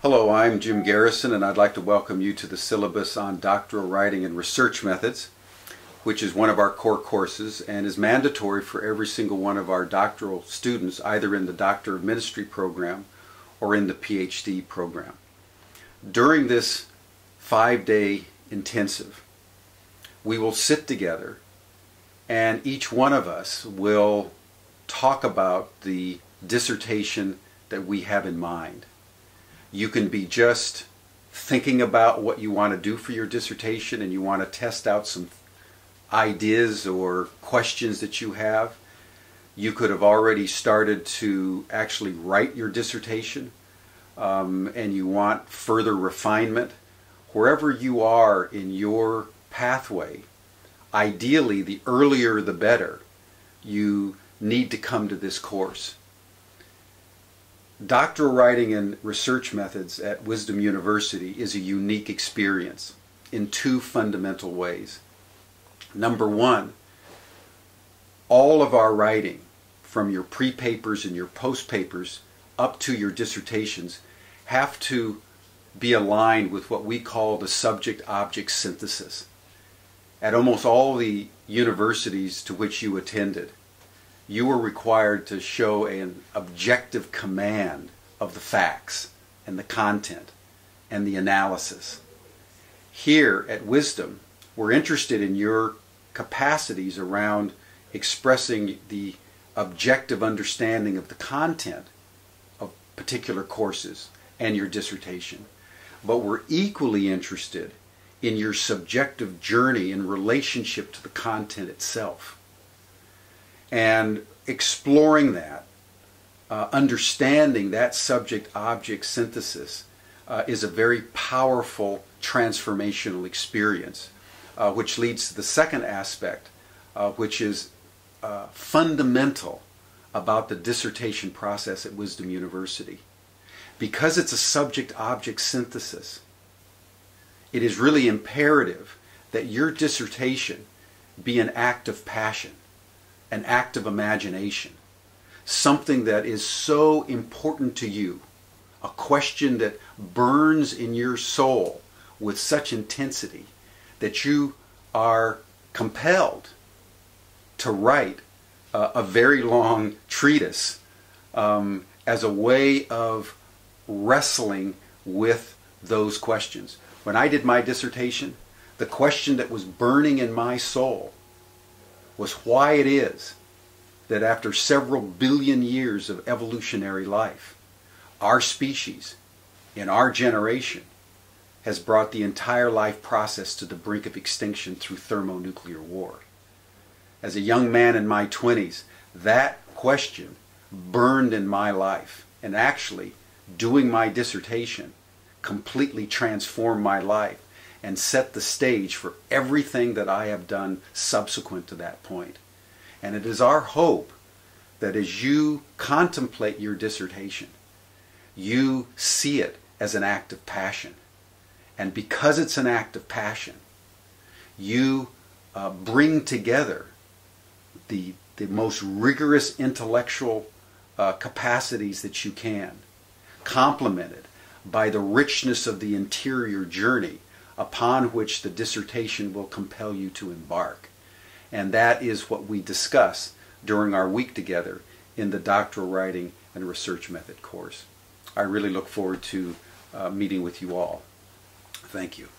Hello, I'm Jim Garrison, and I'd like to welcome you to the syllabus on Doctoral Writing and Research Methods, which is one of our core courses and is mandatory for every single one of our doctoral students, either in the Doctor of Ministry program or in the PhD program. During this 5-day intensive, we will sit together and each one of us will talk about the dissertation that we have in mind. You can be just thinking about what you want to do for your dissertation and you want to test out some ideas or questions that you have. You could have already started to actually write your dissertation and you want further refinement. Wherever you are in your pathway, ideally the earlier the better. You need to come to this course. Doctoral Writing and Research Methods at Wisdom University is a unique experience in two fundamental ways. Number one, all of our writing, from your pre-papers and your post-papers up to your dissertations, have to be aligned with what we call the subject-object synthesis. At almost all the universities to which you attended, you were required to show an objective command of the facts and the content and the analysis. Here at Wisdom, we're interested in your capacities around expressing the objective understanding of the content of particular courses and your dissertation. But we're equally interested in your subjective journey in relationship to the content itself. And exploring that, understanding that subject-object synthesis is a very powerful transformational experience, which leads to the second aspect, which is fundamental about the dissertation process at Wisdom University. Because it's a subject-object synthesis, it is really imperative that your dissertation be an act of passion, an act of imagination, something that is so important to you, a question that burns in your soul with such intensity that you are compelled to write a very long treatise as a way of wrestling with those questions. When I did my dissertation, the question that was burning in my soul was why it is that after several billion years of evolutionary life, our species, in our generation, has brought the entire life process to the brink of extinction through thermonuclear war. As a young man in my 20s, that question burned in my life, and actually, doing my dissertation completely transformed my life and set the stage for everything that I have done subsequent to that point. And it is our hope that as you contemplate your dissertation, you see it as an act of passion. And because it's an act of passion, you bring together the most rigorous intellectual capacities that you can, complemented by the richness of the interior journey upon which the dissertation will compel you to embark. And that is what we discuss during our week together in the Doctoral Writing and Research Method course. I really look forward to meeting with you all. Thank you.